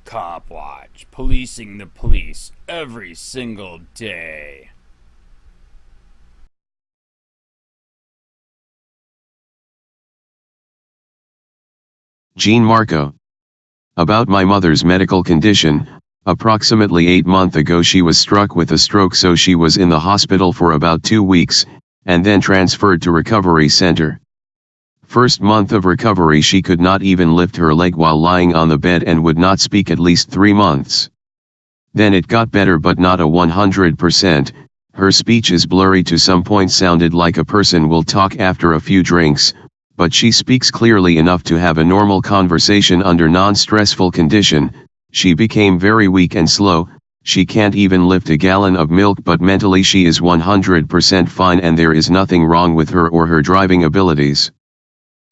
COPWATCH, policing the police every single day. Jean Marco. About my mother's medical condition. Approximately 8 months ago she was struck with a stroke, so she was in the hospital for about 2 weeks, and then transferred to recovery center. First month of recovery she could not even lift her leg while lying on the bed and would not speak at least 3 months. Then it got better, but not a 100%, her speech is blurry, to some point sounded like a person will talk after a few drinks, but she speaks clearly enough to have a normal conversation under non-stressful condition. She became very weak and slow, she can't even lift a gallon of milk, but mentally she is 100% fine and there is nothing wrong with her or her driving abilities.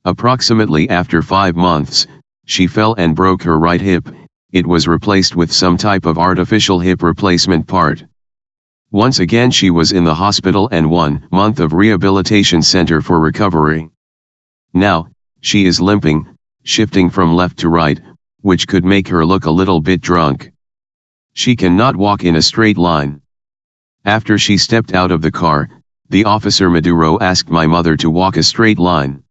Approximately after 5 months, she fell and broke her right hip. It was replaced with some type of artificial hip replacement part. Once again she was in the hospital and 1 month of rehabilitation center for recovery. Now, she is limping, shifting from left to right, which could make her look a little bit drunk. She cannot walk in a straight line. After she stepped out of the car, the officer Maduro asked my mother to walk a straight line.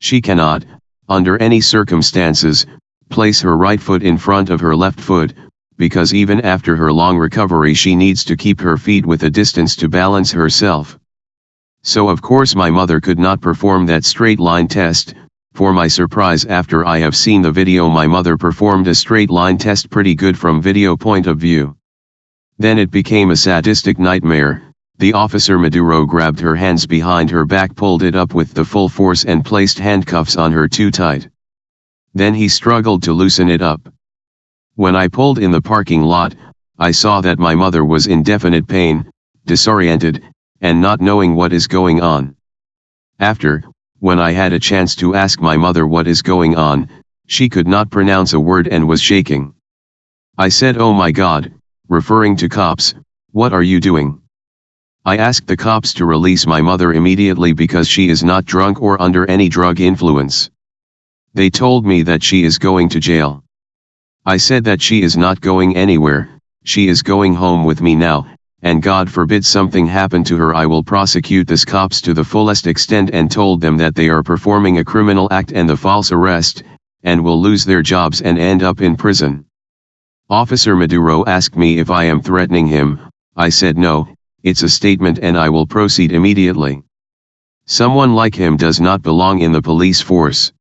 She cannot, under any circumstances, place her right foot in front of her left foot, because even after her long recovery she needs to keep her feet with a distance to balance herself. So of course my mother could not perform that straight line test. For my surprise, after I have seen the video, my mother performed a straight line test pretty good from video point of view. Then it became a sadistic nightmare. The officer Maduro grabbed her hands behind her back, pulled it up with the full force and placed handcuffs on her too tight. Then he struggled to loosen it up. When I pulled in the parking lot, I saw that my mother was in definite pain, disoriented, and not knowing what is going on. After, when I had a chance to ask my mother what is going on, she could not pronounce a word and was shaking. I said, "Oh my God," referring to cops, "what are you doing?" I asked the cops to release my mother immediately because she is not drunk or under any drug influence. They told me that she is going to jail. I said that she is not going anywhere, she is going home with me now, and God forbid something happen to her, I will prosecute these cops to the fullest extent, and told them that they are performing a criminal act and the false arrest, and will lose their jobs and end up in prison. Officer Maduro asked me if I am threatening him. I said no, it's a statement and I will proceed immediately. Someone like him does not belong in the police force.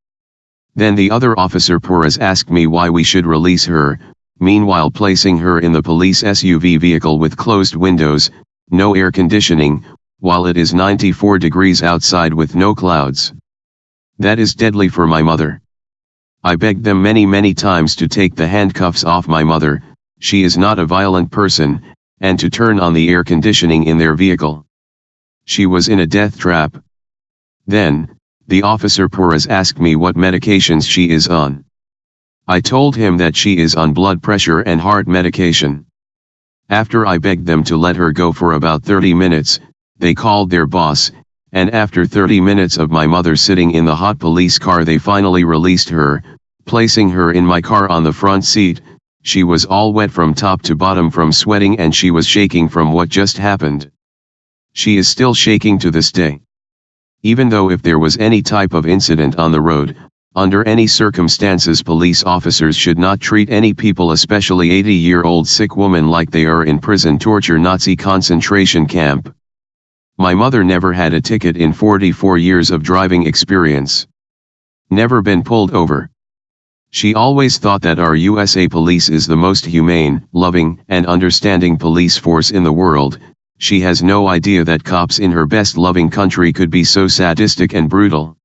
Then the other officer Perez asked me why we should release her, meanwhile placing her in the police SUV vehicle with closed windows, no air conditioning, while it is 94 degrees outside with no clouds. That is deadly for my mother. I begged them many times to take the handcuffs off my mother, she is not a violent person, and to turn on the air conditioning in their vehicle. She was in a death trap. Then, the officer Perez asked me what medications she is on. I told him that she is on blood pressure and heart medication. After I begged them to let her go for about 30 minutes, they called their boss, and after 30 minutes of my mother sitting in the hot police car they finally released her, placing her in my car on the front seat. She was all wet from top to bottom from sweating and she was shaking from what just happened. She is still shaking to this day. Even though if there was any type of incident on the road, under any circumstances police officers should not treat any people, especially 80-year-old sick woman, like they are in prison, torture, Nazi concentration camp. My mother never had a ticket in 44 years of driving experience. Never been pulled over. She always thought that our USA police is the most humane, loving, and understanding police force in the world. She has no idea that cops in her best loving country could be so sadistic and brutal.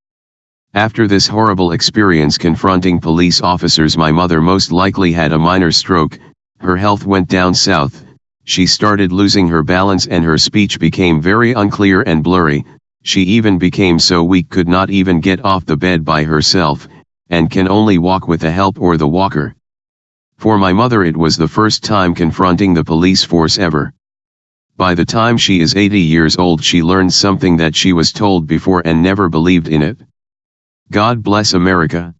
After this horrible experience confronting police officers, my mother most likely had a minor stroke, her health went down south, she started losing her balance and her speech became very unclear and blurry, she even became so weak could not even get off the bed by herself, and can only walk with the help or the walker. For my mother it was the first time confronting the police force ever. By the time she is 80 years old she learned something that she was told before and never believed in it. God bless America.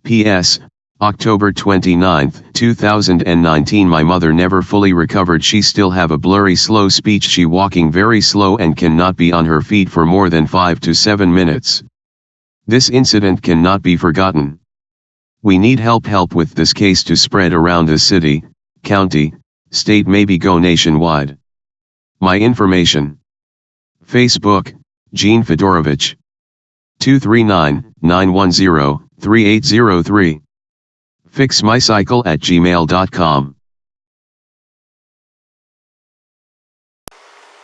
P.S. October 29, 2019. My mother never fully recovered. She still have a blurry slow speech. She walking very slow and cannot be on her feet for more than 5 to 7 minutes. This incident cannot be forgotten. We need help with this case to spread around the city, county, state, maybe go nationwide. My information. Facebook, Gene Fedorovich. 239-910-3803. fixmycycle@gmail.com.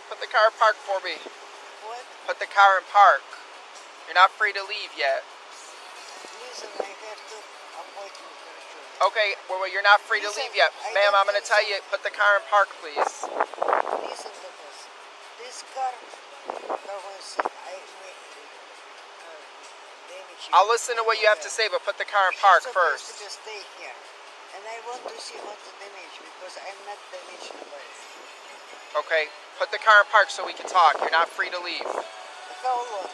Put the car in park for me. What? Put the car in park. You're not free to leave yet. Listen, I have to appointment for sure. Okay, well, you're not free to Listen, leave yet. I Ma'am, don't I'm going to think tell so. you, put the car in park, please. Listen to this. This car, how I say, I may damage it. I'll listen to what you have to say, but put the car in park She's first. supposed to stay here. And I want to see what the damage, because I'm not damaged nobody. Okay, put the car in park so we can talk. You're not free to leave. How long?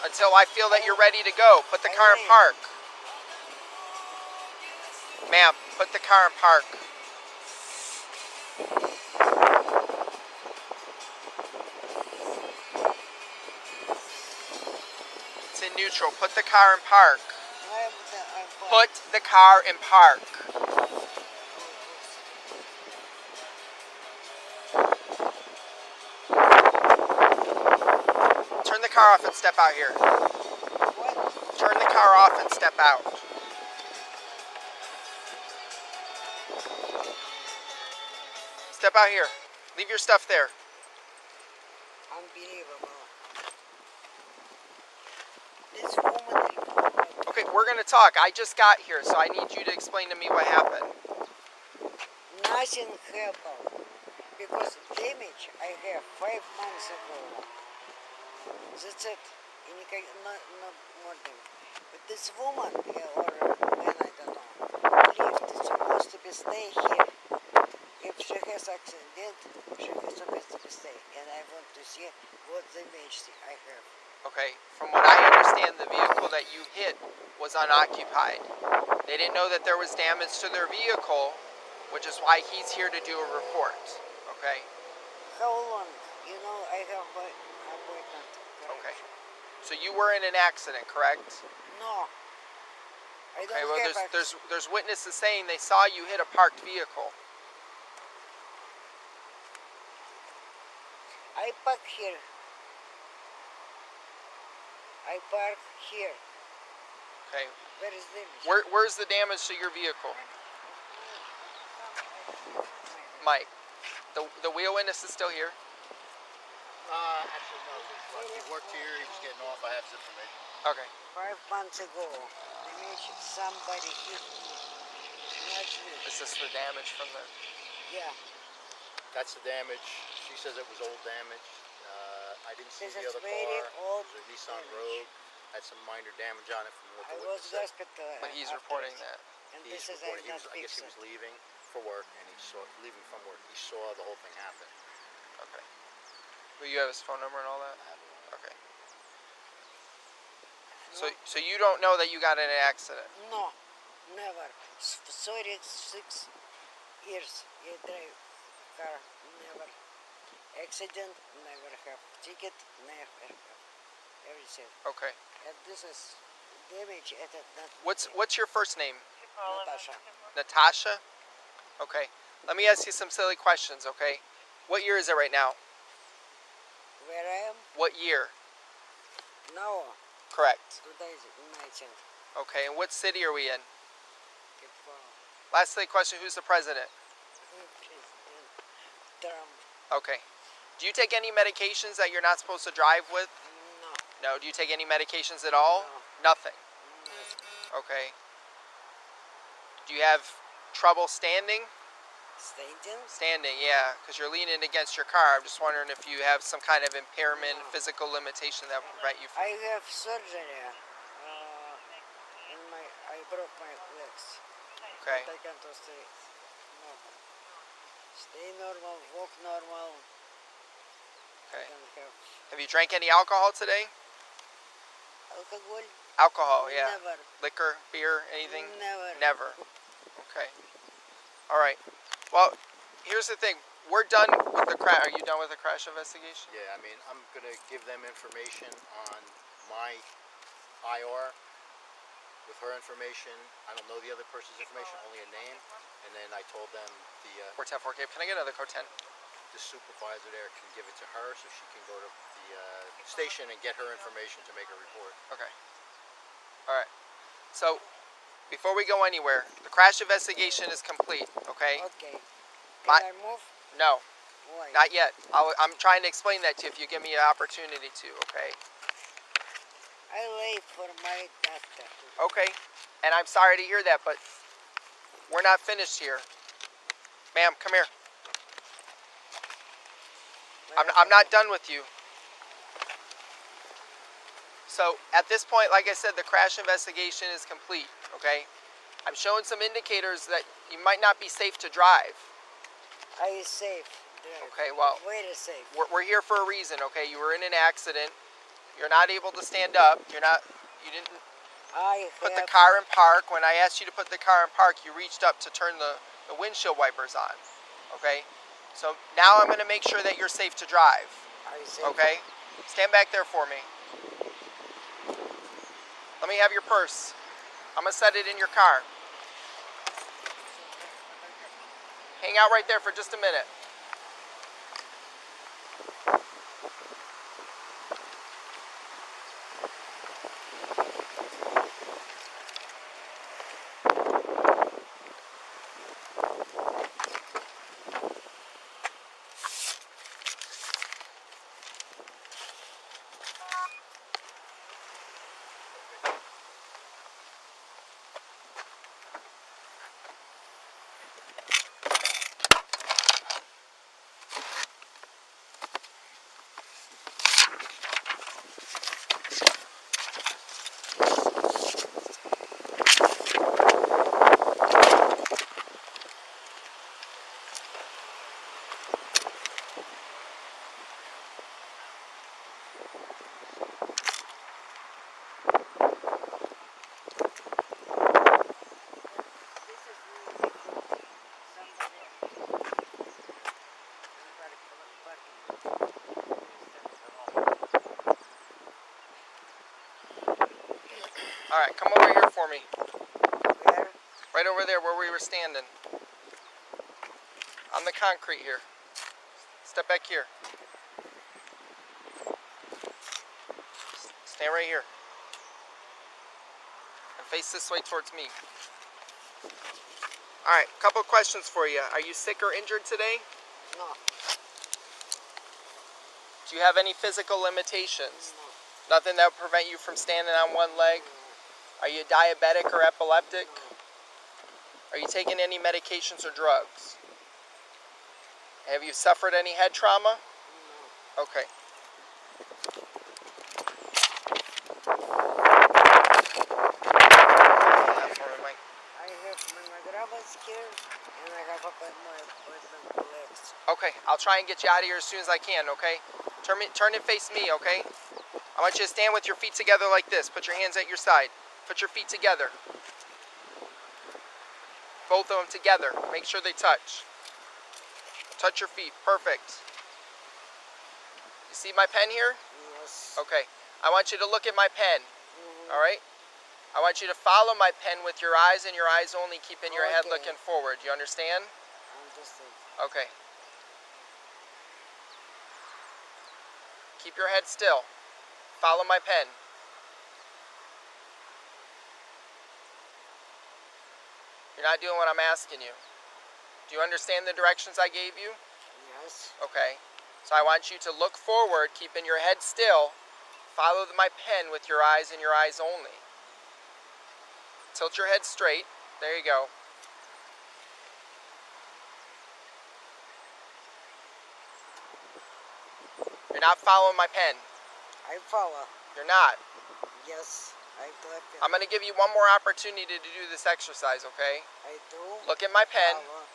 Until I feel that you're ready to go. Put the car in park. Ma'am, put the car in park. It's in neutral. Put the car in park. I'm Put the car in park. Turn the car off and step out here. What? Turn the car off and step out. Step out here. Leave your stuff there. Unbelievable. This woman. Okay, we're gonna talk. I just got here, so I need you to explain to me what happened. Nothing happened. Because damage I have 5 months ago. That's it. No more damage. But this woman, or man, I don't know, lived supposed to be stay here. If she has accident, she is supposed to be stay. And I want to see what damage I have. Okay, from what I understand, the vehicle that you hit was unoccupied. They didn't know that there was damage to their vehicle, which is why he's here to do a report. Okay? How long? You know, I have an appointment. Okay. So you were in an accident, correct? No. I don't Okay, well have there's witnesses saying they saw you hit a parked vehicle. I park here. I park here. Okay. Where is damage? Where's the damage to your vehicle? Mike, the wheel witness is still here? Actually, no. He worked here. He was getting off. I have his information. Okay. 5 months ago, damage somebody hit me. Not me. Is this the damage from the... Yeah. That's the damage. She says it was old damage. I didn't see This the is other very car. old It was a Nissan damage. Rogue. Had some minor damage on it from what I the was witness said. hospital. But he's after reporting it. that. And He's this is reporting. not I guess he fixed. was leaving for work, and he saw leaving from work. He saw the whole thing happen. Okay. Well, you have his phone number and all that? Okay. So you don't know that you got in an accident? No, never. 36 years I drive car, never. Accident, never have. Ticket, never have. Everything. Okay. And this is damage at it, not What's your first name? Natasha. Natasha? Okay. Let me ask you some silly questions, okay? What year is it right now? Where I am? What year? Now, Correct. 2019. Okay, and what city are we in? People, Last silly question, who's the president? President Trump. Okay. Do you take any medications that you're not supposed to drive with? No. No. Do you take any medications at all? No. Nothing. Okay. Do you have trouble standing? Standing? Standing, yeah, because you're leaning against your car. I'm just wondering if you have some kind of impairment, physical limitation that will prevent you from... I have surgery. I broke my legs. Okay. But I can't stay normal. Stay normal, walk normal. Okay. I don't have Have you drank any alcohol today? alcohol. Alcohol, yeah. Never. Liquor, beer, anything? Never. Never. Okay. All right. Well, here's the thing. We're done with the crash. Are you done with the crash investigation? Yeah, I mean, I'm gonna give them information on my IR with her information. I don't know the other person's information, only a name. And then I told them the 410, 4K. Can I get another code 10? the supervisor there can give it to her so she can go to the station and get her information to make a report. Okay. All right. So, before we go anywhere, the crash investigation is complete, okay? Okay. My- Can I move? No, Why? not yet. I'm trying to explain that to you if you give me an opportunity to, okay? I wait for my doctor. Okay. And I'm sorry to hear that, but we're not finished here. Ma'am, come here. I'm not done with you. So at this point, like I said, the crash investigation is complete, okay? I'm showing some indicators that you might not be safe to drive. I safe. Drive. Okay, well, Very safe. we're here for a reason, okay? You were in an accident. You're not able to stand up. You didn't I put the have- car in park. When I asked you to put the car in park, you reached up to turn the windshield wipers on, okay? So now I'm going to make sure that you're safe to drive, I safe. okay? Stand back there for me. Let me have your purse. I'm going to set it in your car. Hang out right there for just a minute. All right, come over here for me. Where? Right over there where we were standing. On the concrete here. Step back here. Stand right here. And face this way towards me. All right, couple of questions for you. Are you sick or injured today? No. Do you have any physical limitations? No. Nothing that would prevent you from standing on one leg? Are you diabetic or epileptic? Are you taking any medications or drugs? Have you suffered any head trauma? No. Okay. I have mammography here and I have my appointment legs. Okay, I'll try and get you out of here as soon as I can, okay? Turn and face me, okay? I want you to stand with your feet together like this. Put your hands at your side. Put your feet together. Both of them together. Make sure they touch. Touch your feet. Perfect. You see my pen here? Yes. Okay. I want you to look at my pen. Mhm. All right? I want you to follow my pen with your eyes and your eyes only, keeping your head Okay. looking forward. You understand? Understood. Okay. Keep your head still. Follow my pen. You're not doing what I'm asking you. Do you understand the directions I gave you? Yes. Okay. So I want you to look forward, keeping your head still. Follow my pen with your eyes and your eyes only. Tilt your head straight. There you go. You're not following my pen. I follow. You're not. Yes. I clap it. I'm going to give you one more opportunity to do this exercise, okay? I do. Look at my pen. Follow.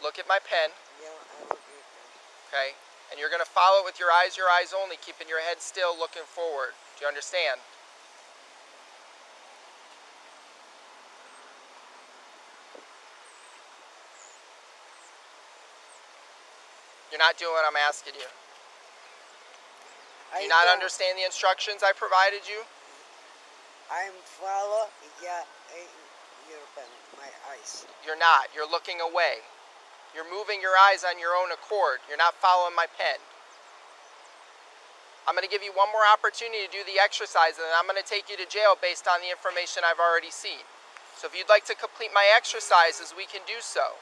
Look at my pen, Yeah, I look at it. okay? And you're going to follow it with your eyes only, keeping your head still, looking forward. Do you understand? You're not doing what I'm asking you. Do I you not don't. understand the instructions I provided you? I'm follow. Yeah, your pen, my eyes. You're not. You're looking away. You're moving your eyes on your own accord. You're not following my pen. I'm going to give you one more opportunity to do the exercise, and then I'm going to take you to jail based on the information I've already seen. So if you'd like to complete my exercises, we can do so.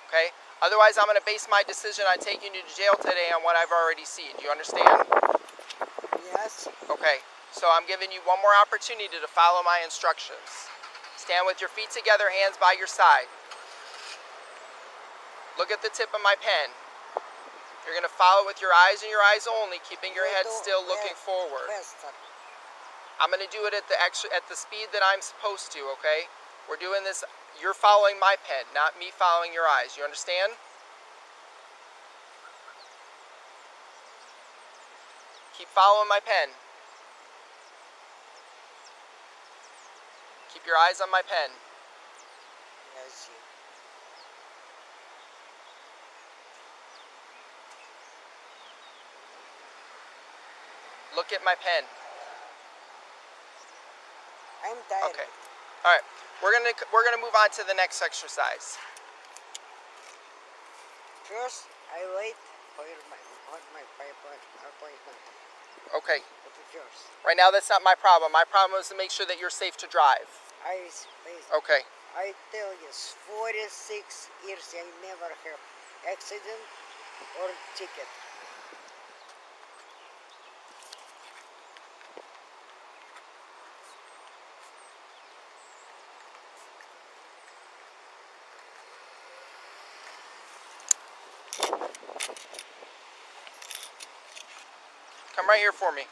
Okay? Otherwise, I'm going to base my decision on taking you to jail today on what I've already seen. Do you understand? Yes. Okay. So I'm giving you one more opportunity to follow my instructions. Stand with your feet together, hands by your side. Look at the tip of my pen. You're going to follow with your eyes and your eyes only, keeping your head still, looking forward. Faster. I'm going to do it at the speed that I'm supposed to, okay? We're doing this, you're following my pen, not me following your eyes. You understand? Keep following my pen. Keep your eyes on my pen. Yes. Look at my pen. I'm tired. Okay. All right. We're gonna move on to the next exercise. First, I wait for my appointment. Okay. First, Right now, that's not my problem. My problem is to make sure that you're safe to drive. Okay. Okay. I tell you, 46 years I never have accident or ticket. Come right here for me.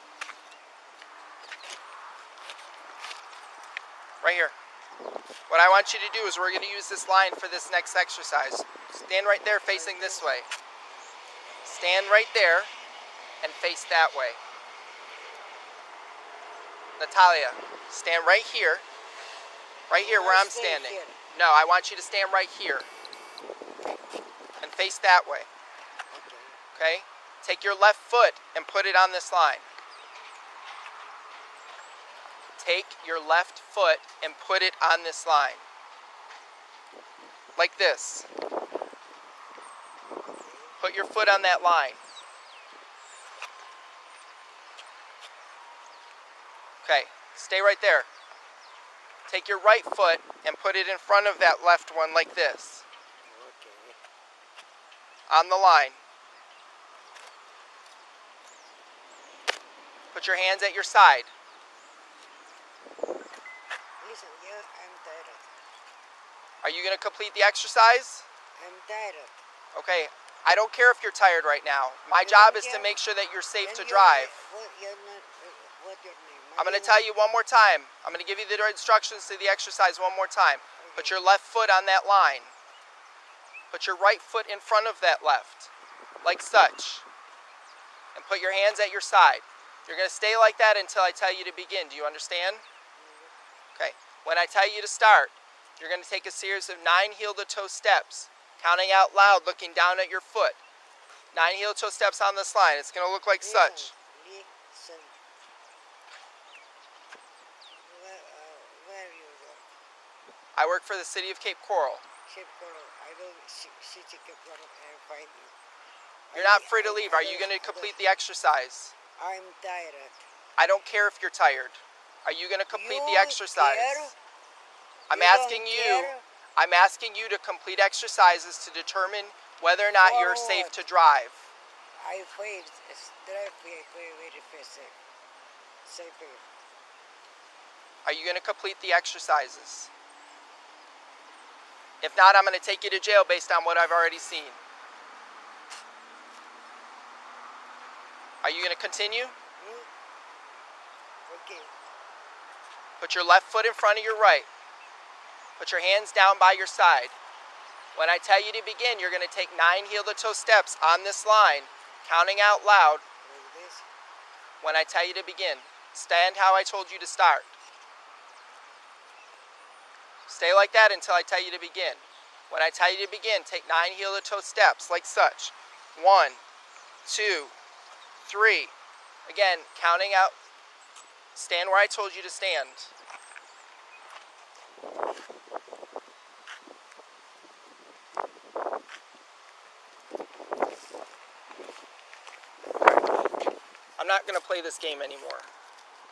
Right here. What I want you to do is we're going to use this line for this next exercise. Stand right there facing this way. Stand right there and face that way. Natalia, stand right here. Right here where I'm standing. No, I want you to stand right here. And face that way. Okay? Take your left foot and put it on this line. Take your left foot and put it on this line. Like this. Put your foot on that line. Okay, stay right there. Take your right foot and put it in front of that left one like this. On the line. Put your hands at your side. Listen, yeah, I'm tired. Are you going to complete the exercise? I'm tired. Okay, I don't care if you're tired right now. My job is to make sure that you're safe to drive. What's your name? I'm going to tell you one more time. I'm going to give you the instructions to the exercise one more time. Put your left foot on that line. Put your right foot in front of that left, like such. And put your hands at your side. You're going to stay like that until I tell you to begin. Do you understand? Okay. When I tell you to start, you're going to take a series of 9 heel-to-toe steps, counting out loud, looking down at your foot. 9 heel-to-toe steps on this line. It's going to look like such. Listen. Where you go? I work for the city of Cape Coral. Cape Coral. I don't see Cape Coral and find you. You're not free to leave. Are you going to complete the exercise? I'm tired. I don't care if you're tired. Are you going to complete the exercise? I'm asking you. I'm asking you to complete exercises to determine whether or not you're safe to drive. I drive very fast. Safer. Are you going to complete the exercises? If not, I'm going to take you to jail based on what I've already seen. Are you going to continue? Okay. Put your left foot in front of your right. Put your hands down by your side. When I tell you to begin, you're going to take 9 heel-to-toe steps on this line, counting out loud. Like this. When I tell you to begin, stand how I told you to start. Stay like that until I tell you to begin. When I tell you to begin, take 9 heel-to-toe steps, like such. 1, 2, 3. Again, counting out. Stand where I told you to stand. I'm not going to play this game anymore.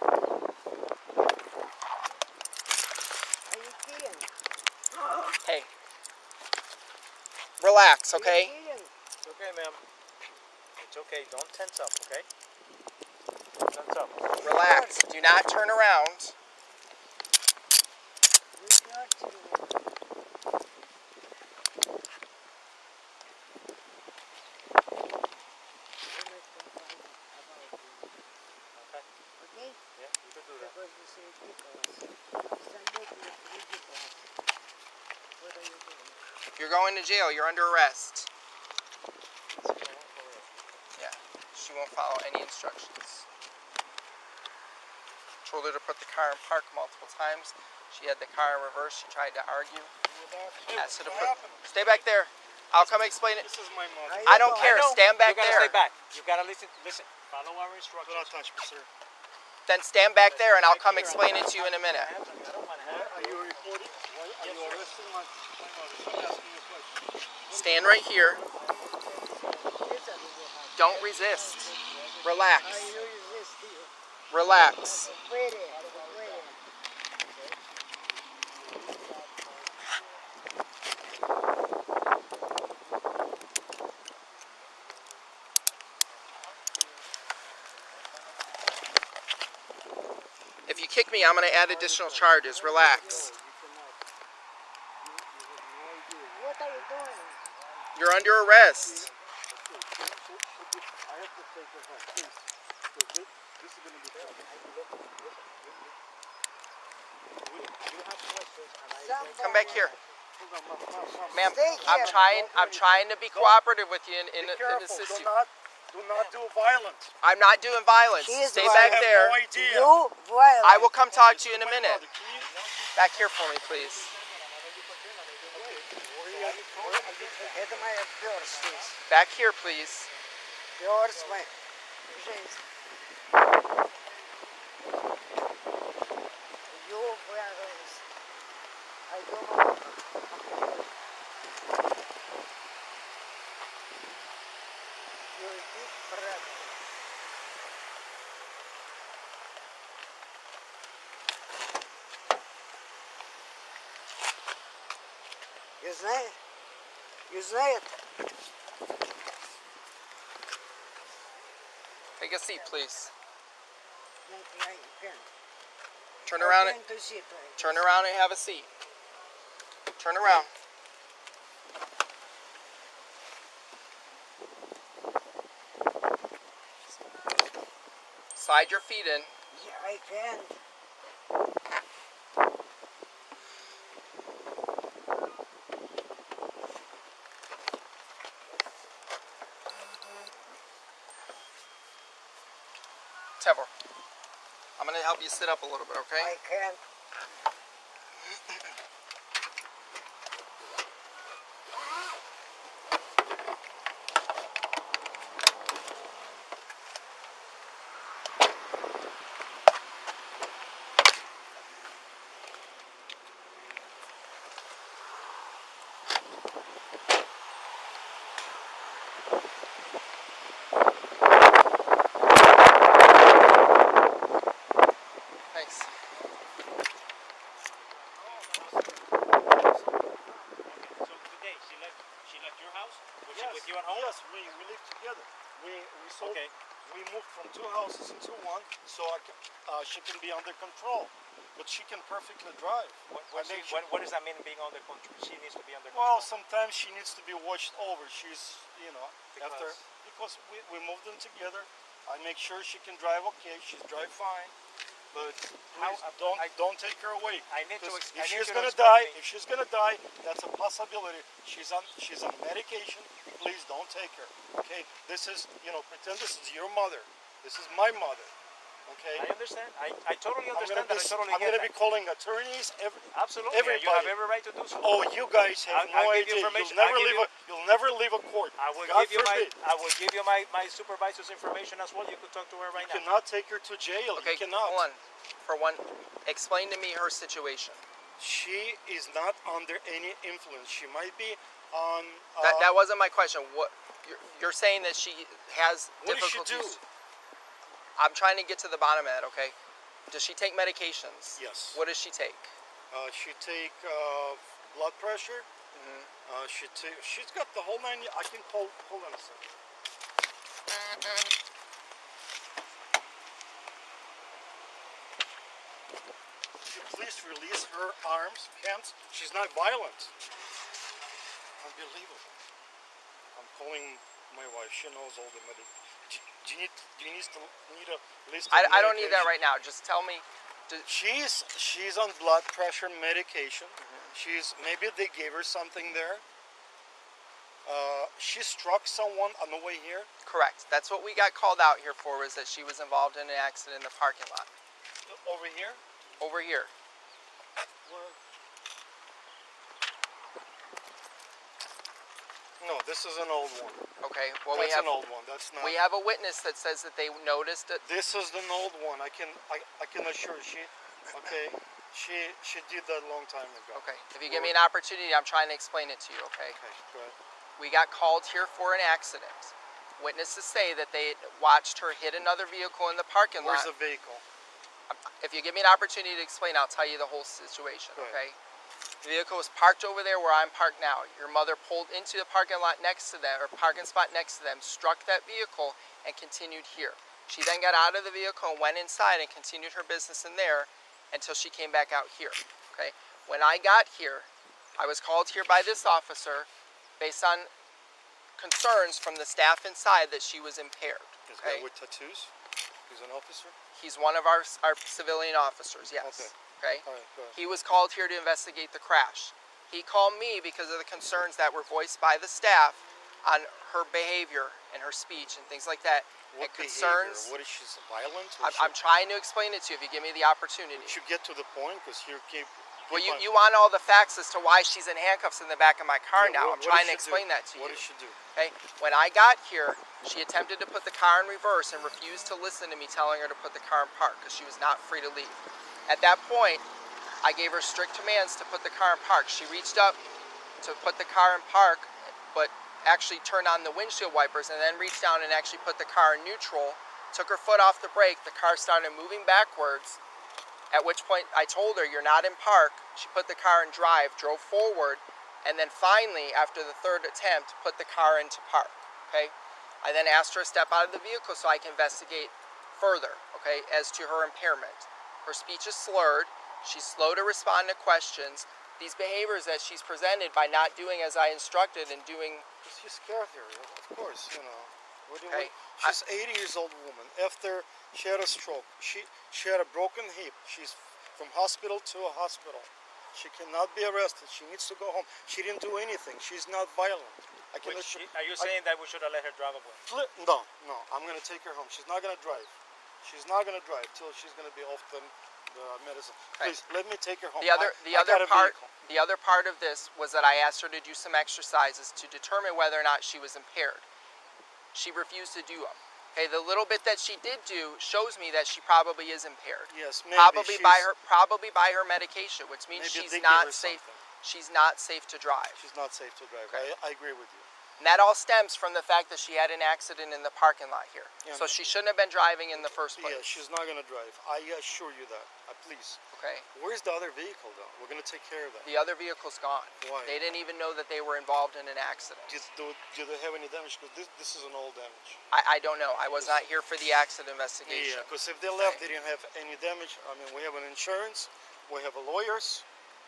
Are you kidding? Hey. Relax, Are you okay? kidding? It's okay, ma'am. It's okay. Don't tense up, okay? Don't tense up. Relax. Do not turn around. You touching me. Okay? Okay? Yeah, you can do that. Because this is ridiculous. Sunday is ridiculous. What are you doing? You're going to jail. You're under arrest. Yeah. She won't follow any instructions. Told her to put the car in park multiple times. She had the car in reverse. She tried to argue. Asked her to put. Stay back there. I'll come explain it. This is my mother. I don't care. Stand back You gotta there. stay back. You gotta listen. Follow our instructions. Do not touch me, sir. Then stand back there and I'll come explain it to you in a minute. I don't want to have Are you recording? Why are you arresting my mother? I'm asking you a question. Stand right here. Don't resist. Relax. I resist you. Relax. Very. If you kick me, I'm going to add additional charges. Relax. What are you doing? You're under arrest. I have to take your hand, please. Because this is going to be fun. You have questions, and I Come back here. Hold on, ma'am. Ma'am, Stay here. I'm trying to be cooperative with you and Be careful. assist you. Do not do violence. I'm not doing violence. She is Stay violent. back there. No idea. You violent. I will come talk to you in a My minute. mother, can you- Back here for me, please. Это моя перс здесь. Back here, please. Перс моя. Жизнь. You violence. I don't know. You're a big brother. You знает? You знает? Take a seat, please. I can. Turn around I and can to sit right. turn around and have a seat. Turn around. Slide your feet in. Yeah, I can. Tevor, I'm going to help you sit up a little bit, okay? I can. Thanks. So today, she left your house? Was she Yes, with you at home? Yes, we live together. We sold. Okay. We moved from 2 houses into one, so she can be under control. But she can perfectly drive. What does that mean, being under control? She needs to be under control. Well, sometimes she needs to be watched over. She's, because we moved in together. I make sure she can drive okay. She's drive fine. But please don't take her away. I need to 'Cause I if need she's you to gonna explain die, to me. if she's gonna die, that's a possibility. She's on medication. Please don't take her. Okay? This is, pretend this is your mother. This is my mother. Okay. I understand. I totally understand that. I totally I'm get gonna that. be calling attorneys. Absolutely. Everybody. You have every right to do so. Oh, you guys have I'll no give you idea. information. You'll never leave a court. I will God give you forbid. I will give you my supervisor's information as well. You could talk to her right You now. cannot take her to jail. Okay, You cannot. hold on. For one, explain to me her situation. She is not under any influence. She might be on. That wasn't my question. What you're saying that she has What does she difficulties. do? I'm trying to get to the bottom of it. Okay. Does she take medications? Yes. What does she take? She take blood pressure. She's got the whole 9. I can hold on a second. Could you please release her arms, hands? She's not violent. Unbelievable. I'm calling my wife. She knows all the medication. Do you need a list of I don't need that medication? right now. Just tell me. She's on blood pressure medication. Maybe they gave her something there. She struck someone on the way here. Correct. That's what we got called out here for, was that she was involved in an accident in the parking lot. Over here? Over here. Where? No, this is an old one. Okay. Well, That's an old one. That's not. we have a witness that says that they noticed it. This is an old one. I can assure you. She did that a long time ago. Okay. If you give me an opportunity, I'm trying to explain it to you. Okay. Okay, go ahead. We got called here for an accident. Witnesses say that they watched her hit another vehicle in the parking Where's lot. the vehicle? If you give me an opportunity to explain, I'll tell you the whole situation, Go ahead. okay? The vehicle was parked over there where I'm parked now. Your mother pulled into the parking lot next to them, or parking spot next to them, struck that vehicle, and continued here. She then got out of the vehicle and went inside and continued her business in there until she came back out here, okay? When I got here, I was called here by this officer based on concerns from the staff inside that she was impaired, This okay? guy with tattoos? He's an officer? He's one of our civilian officers, yes. Okay. All right, go ahead. He was called here to investigate the crash. He called me because of the concerns that were voiced by the staff on her behavior and her speech and things like that. What and concerns. behavior? What is she, violent? I'm trying to explain it to you if you give me the opportunity. You should get to the point because here keep. Well, you want all the facts as to why she's in handcuffs in the back of my car now. I'm trying to explain that to you. What did she do? Okay. When I got here, she attempted to put the car in reverse and refused to listen to me telling her to put the car in park because she was not free to leave. At that point, I gave her strict commands to put the car in park. She reached up to put the car in park, but actually turned on the windshield wipers and then reached down and actually put the car in neutral, took her foot off the brake, the car started moving backwards, at which point I told her, you're not in park. She put the car in drive, drove forward, and then finally, after the third attempt, put the car into park, okay? I then asked her to step out of the vehicle so I can investigate further, okay, as to her impairment. Her speech is slurred. She's slow to respond to questions. These behaviors that she's presented by not doing as I instructed and doing... She's scared here, of course, you know. Okay. She's 80 years old woman. After she had a stroke, she had a broken hip. She's from hospital to a hospital. She cannot be arrested. She needs to go home. She didn't do anything. She's not violent. Are you saying that we should have let her drive away? No. I'm going to take her home. She's not going to drive. She's not going to drive till she's going to be off the medicine. Please, let me take her home. The other part of this was that I asked her to do some exercises to determine whether or not she was impaired. She refused to do them. Okay, the little bit that she did do shows me that she probably is impaired. Yes, maybe probably by her medication, which means she's not safe. She's not safe to drive. She's not safe to drive. Okay. I agree with you. And that all stems from the fact that she had an accident in the parking lot here. Yeah, so she shouldn't have been driving in the first place. Yeah, she's not going to drive. I assure you that. Please. Okay. Where's the other vehicle, though? We're going to take care of that. The other vehicle's gone. Why? They didn't even know that they were involved in an accident. Do they have any damage? Because this is an old damage. I don't know. I was not here for the accident investigation. Yeah, because if they left, they didn't have any damage. I mean, we have an insurance. We have lawyers.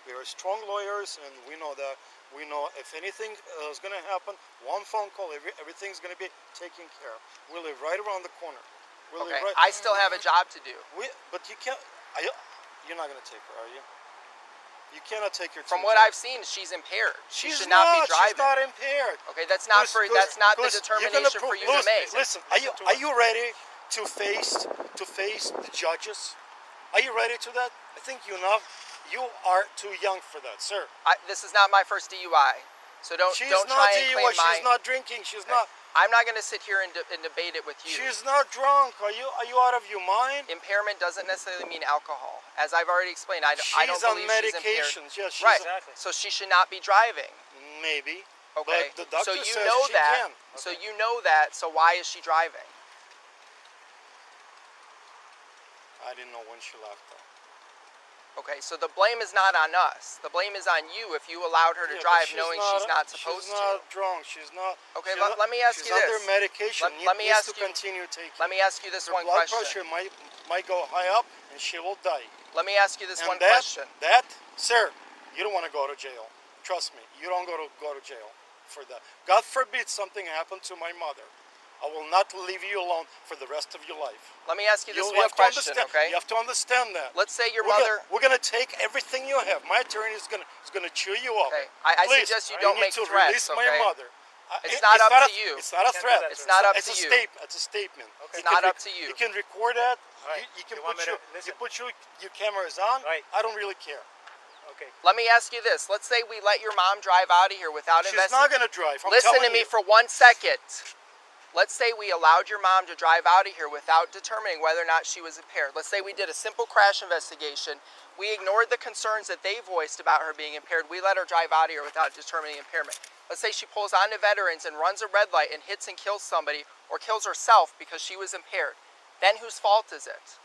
We are strong lawyers, and we know that. We know if anything is going to happen, one phone call, everything's going to be taken care of. We live right around the corner. Okay. I still have a job to do. But you can't. You're not going to take her, are you? You cannot take her. From what I've seen, she's impaired. She should not be driving. She's not impaired. Okay, that's not the determination for you to make. Listen, are you ready to face the judges. Are you ready to that? I think you are too young for that, sir. This is not my first DUI, so don't try and claim my. She's not drinking. She's not. I'm not going to sit here and debate it with you. She's not drunk. Are you out of your mind? Impairment doesn't necessarily mean alcohol. As I've already explained, I don't She's believe on medications. she's impaired. Yes, she's right. Exactly. So she should not be driving. Maybe. Okay. But the doctor so you says know she that. can. So you know that. So why is she driving? I didn't know when she left though. Okay, so the blame is not on us. The blame is on you if you allowed her to drive knowing she's not supposed to. She's not drunk. She's not. Okay, let me ask you this. She's under medication. Let me ask to you. continue taking. Let me ask you this one blood question. pressure might go high up, and she will die. Let me ask you this one that, question. Sir, you don't want to go to jail. Trust me, you don't go to jail for that. God forbid something happened to my mother. I will not leave you alone for the rest of your life. Let me ask you this one question, okay? You have to understand that. Let's say your mother... We're going to take everything you have. My attorney is going to chew you up. Okay. I suggest you don't make threats, okay? my mother. It's not up to you. It's not a threat. It's not up to you. It's a statement. Okay. It's not up to you. You can record that. Right. You can put your cameras on. Right. I don't really care. Okay. Let me ask you this. Let's say we let your mom drive out of here without investigating. She's not going to drive. Listen to me for 1 second. Let's say we allowed your mom to drive out of here without determining whether or not she was impaired. Let's say we did a simple crash investigation. We ignored the concerns that they voiced about her being impaired. We let her drive out of here without determining impairment. Let's say she pulls onto veterans and runs a red light and hits and kills somebody or kills herself because she was impaired. Then whose fault is it?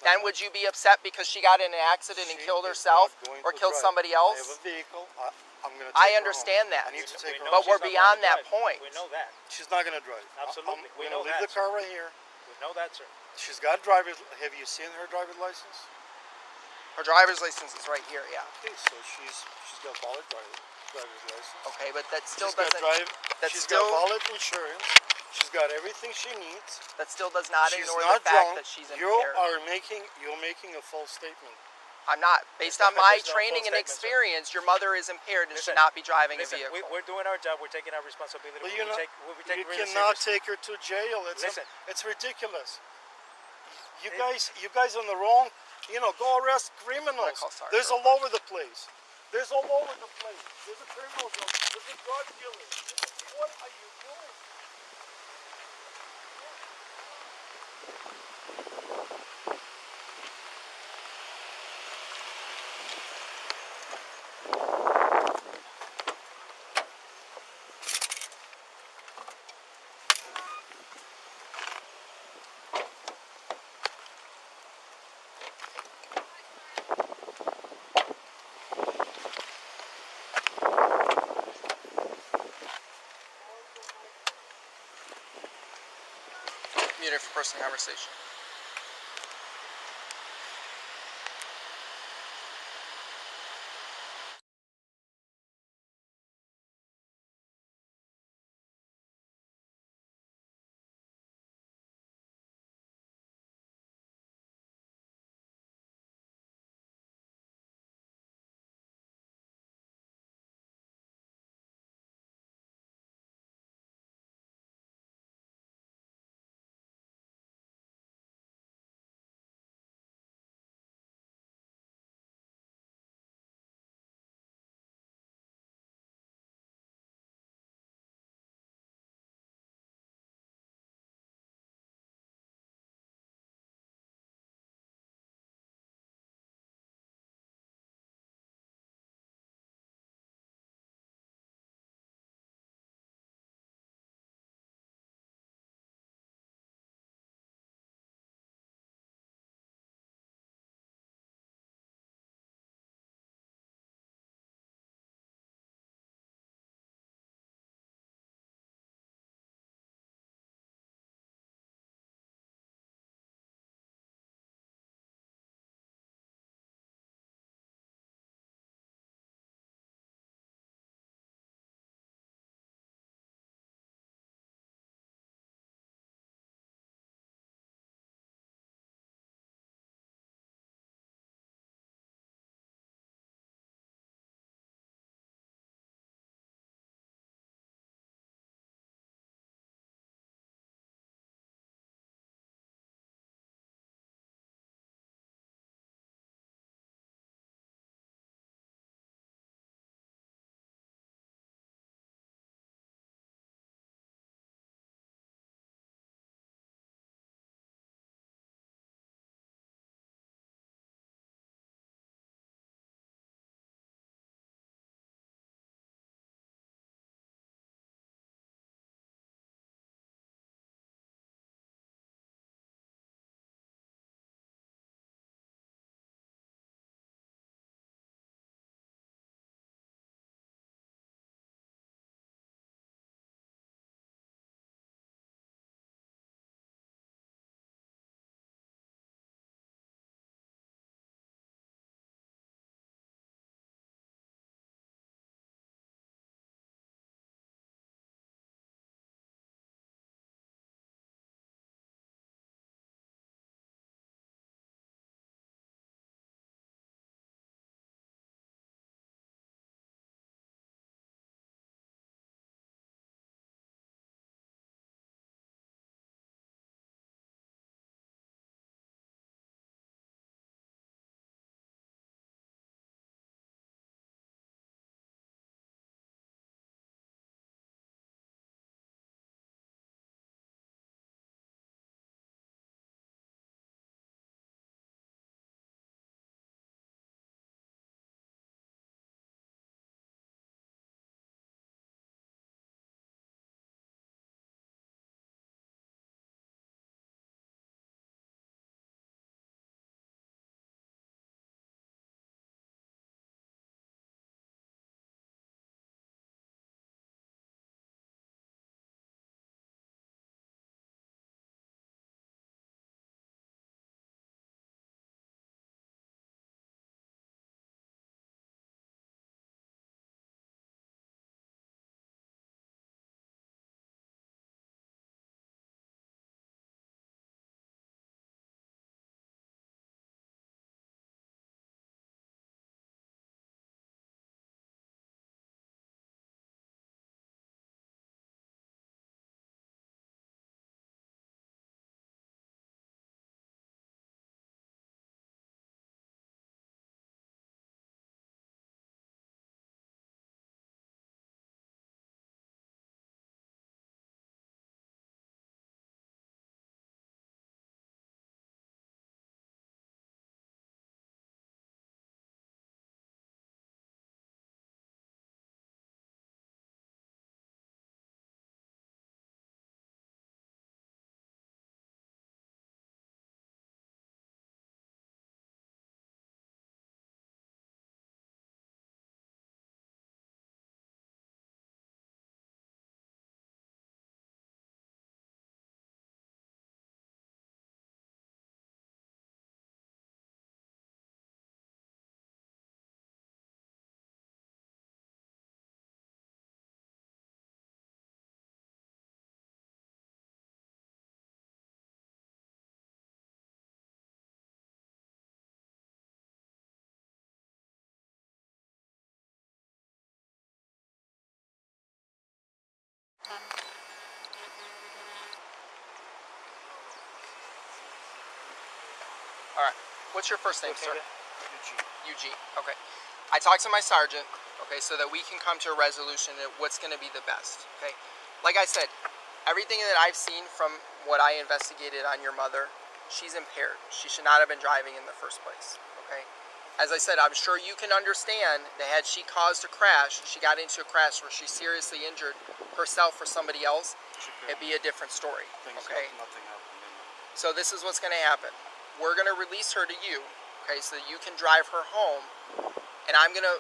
Then would you be upset because she got in an accident and killed herself or killed somebody else? I have a vehicle. I'm going to I understand that. I need to take her but home. we're beyond that point. We know that. She's not going to drive. Absolutely. We know that. Leave the car right here. We know that, sir. She's got driver's. Have you seen her driver's license? Her driver's license is right here, yeah. Okay, so she's got valid driver's license. Okay, but that still got valid insurance. She's got everything she needs. That still does not ignore the fact that she's impaired. You're making a false statement. I'm not. Based on my training and experience, your mother is impaired and should not be driving a vehicle. We're doing our job. We're taking our responsibility. But you cannot take her to jail. It's ridiculous. You guys on the wrong. Go arrest criminals. There's all over the place. There's a criminal zone. There's a drug dealer. What are you doing? Muted for personal conversation. All right. What's your first name, sir? Eugene. Eugene. Okay. I talked to my sergeant, okay, so that we can come to a resolution of what's going to be the best, okay? Like I said, everything that I've seen from what I investigated on your mother, she's impaired. She should not have been driving in the first place, okay? As I said, I'm sure you can understand that had she caused a crash, she got into a crash where she seriously injured herself or somebody else, it'd be a different story, okay? Nothing happened. So this is what's going to happen. We're going to release her to you, okay, so that you can drive her home, and I'm going to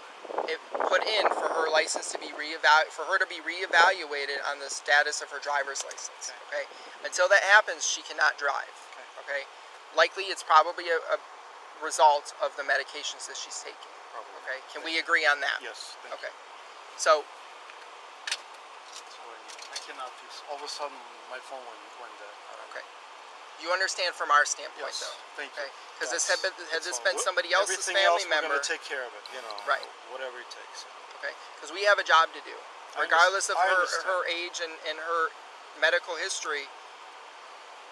put in for her license to be reevaluated on the status of her driver's license, okay? Until that happens, she cannot drive, okay? Likely it's probably a result of the medications that she's taking, okay? Can we agree on that? Yes. Okay. So, I cannot fix. All of a sudden, my phone went dead. okay. You understand from our standpoint, Yes, though, thank you. okay? Because this had this been somebody else's Everything family else, member, we're gonna take care of it. You know, Right. Whatever it takes. okay? Because we have a job to do, regardless of I her understand. age and her medical history.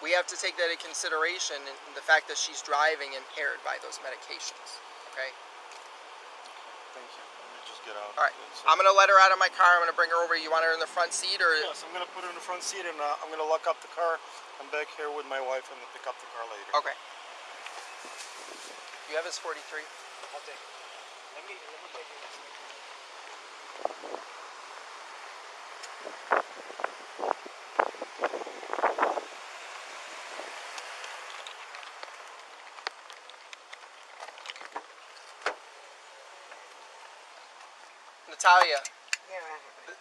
We have to take that into consideration, and the fact that she's driving impaired by those medications, okay? Thank you. Let me just get out. All right. I'm gonna let her out of my car. I'm gonna bring her over. You want her in the front seat, or? Yes, I'm gonna put her in the front seat, and I'm gonna lock up the car. I'm back here with my wife, and pick up the car later. Okay. You have his 43. I'll take it. Let me take it. Natalia, Yeah.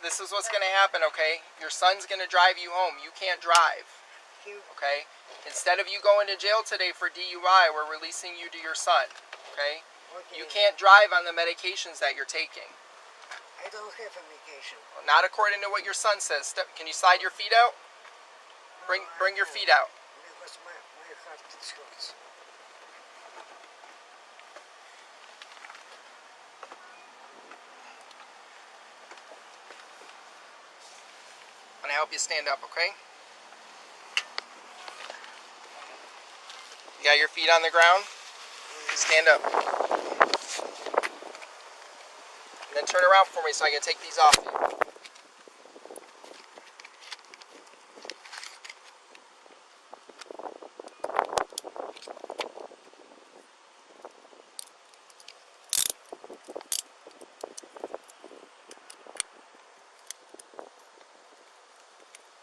this is what's gonna happen, okay? Your son's gonna drive you home. You can't drive, okay? Instead of you going to jail today for DUI, we're releasing you to your son, okay? Okay. You can't drive on the medications that you're taking. I don't have a medication. Not according to what your son says. Can you slide your feet out? Bring your feet out. Because my heart hurts. I'm gonna help you stand up, okay? You got your feet on the ground? Stand up. And then turn around for me so I can take these off you.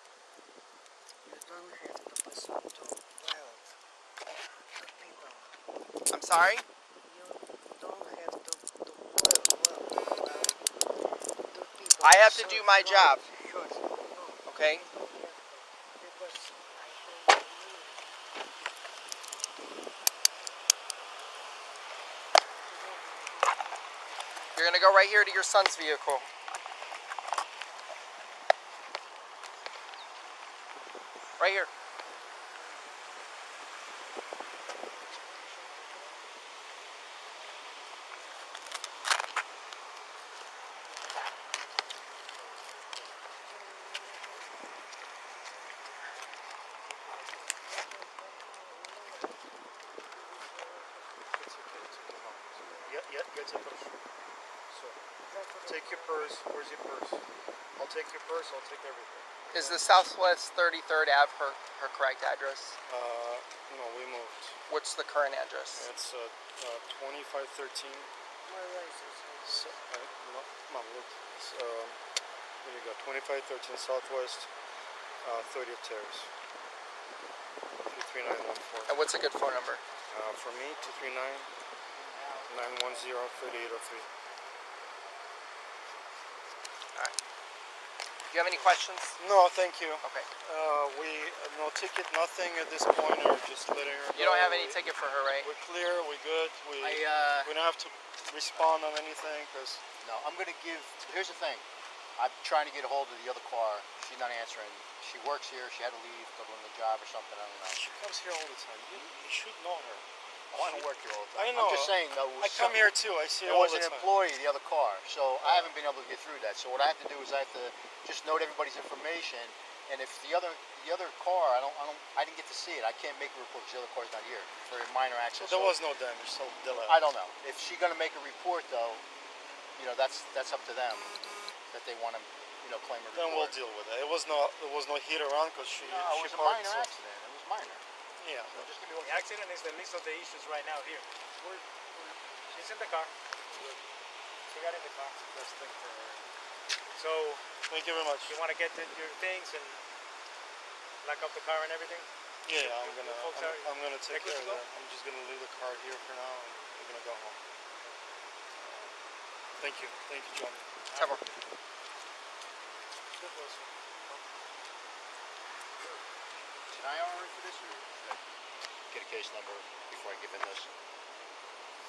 You don't have to listen to violent people. I'm sorry? You don't have to people. I have to do my job, Sure. No, okay? you don't have to. Because I told You're gonna go right here to your son's vehicle. Right here. Get your purse. So, take your purse. Where's your purse? I'll take your purse. I'll take everything. Is the Southwest 33rd Ave her correct address? No, we moved. What's the current address? It's 2513. my license. So, no, Mom, look. It's, here you go. 2513 Southwest 30th Terrace. 33914. And what's a good phone number? For me, 239-910-3803. Do you have any questions? No, thank you. Okay. No ticket, nothing at this point, or just letting her You go. don't have any ticket for her, right? We're clear, we're good. We don't have to respond on anything, because... No, I'm going to give, here's the thing. I'm trying to get a hold of the other car. She's not answering. She works here. She had to leave, go to the job or something. I don't know. She comes here all the time. You should know her. I don't work here all the time. I know. I'm just saying, though. I come here too. I see It her all was the an time. employee, the other car. So I haven't been able to get through that. So what I have to do is I have to just note everybody's information. And if the other car, I didn't get to see it. I can't make a report because the other car's not here. For a minor accident. So there was no damage, so delay. I don't know. If she's gonna make a report though, you know, that's up to them. That they want to, you know, claim a report. Then we'll deal with it. There was no heat around because she No, it was a parked, minor so- accident. It was minor. Yeah. So just give me The accident is the list of the issues right now here. She's in the car. She got in the car. Best thing for her. So Thank you very much. you want to get your things and lock up the car and everything? Yeah, folks I'm gonna take good care to of go? that. I'm just gonna leave the car here for now, and we're gonna go home. Thank you, John. Several. Should I order for this, or should I get a case number before I give in this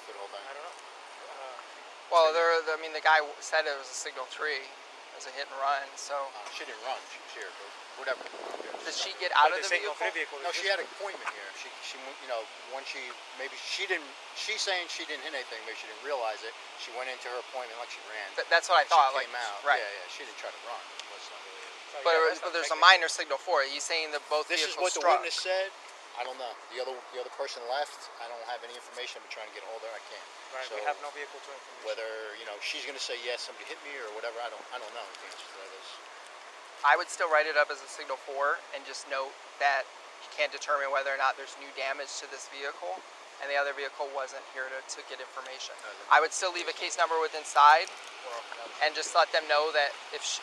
for the whole thing? I don't know. Well, I mean, the guy said it was a signal 3 as a hit and run. So She didn't run. She was here, but whatever. did she get out But of the signal vehicle? 3 vehicle. No, is she this had an appointment here. She went, you know, when she's saying she didn't hit anything, maybe she didn't realize it. She went into her appointment like she ran. That's what I She thought. came Like, out. right. Yeah, she didn't try to run. That's not really it. So, But, yeah, that's but not there's a technical. minor signal 4. He's saying that both This is vehicles what the struck. witness said. I don't know. The other person left. I don't have any information. I've been trying to get a hold of her. I can't. Right, So we have no vehicle to information. whether, you know, she's going to say yes, somebody hit me or whatever, I don't know what the answer to that is. I would still write it up as a signal 4 and just note that you can't determine whether or not there's new damage to this vehicle, and the other vehicle wasn't here to get information. I would still leave a case number with inside and just let them know that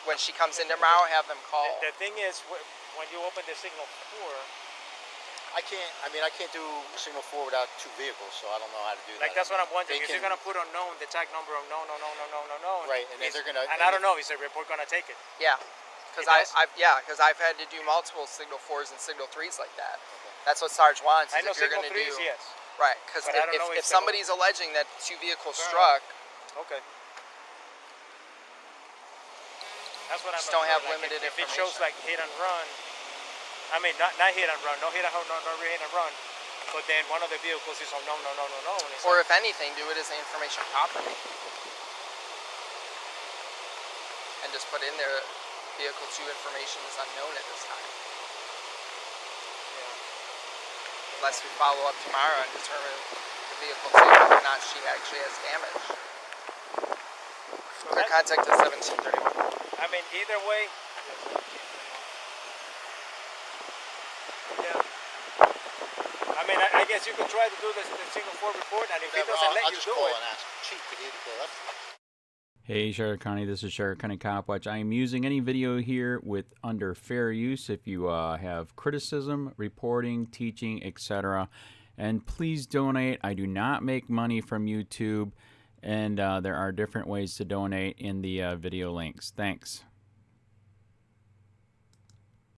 when she comes in tomorrow, have them call. The thing is, when you open the signal 4, I can't do signal 4 without 2 vehicles, so I don't know how to do that. like that's what I'm wondering. They If you're can- gonna put unknown, the tag number unknown, Right, and then they're gonna. And I don't know, is the report gonna take it? Yeah, because I've had to do multiple signal 4s and signal 3s like that. That's what Sarge wants. I Is know if you're signal going 3 to is do yes. right, because But I don't know if if somebody's alleging that 2 vehicles Fair struck, Okay. That's what I'm Just don't not have sure. Like, limited if it shows information. like hit and run, I mean not hit and run, no hit and run, but then one of the vehicles is unknown, and it's or like, if anything, do it as an information property, and just put in there vehicle 2 information is unknown at this time. Unless we follow up tomorrow and determine the vehicle 2 whether or not she actually has damage. so Their that- contact is 1731. I mean either way. Yeah. I mean, I guess you could try to do the signal 4 report, and if it Whatever, doesn't let I'll you just do call it, and ask. Chief, could they left? Hey Sheriff County, this is Sheriff County COPWATCH. I am using any video here with under fair use if you have criticism, reporting, teaching, etc. And please donate. I do not make money from YouTube, and there are different ways to donate in the video links. Thanks.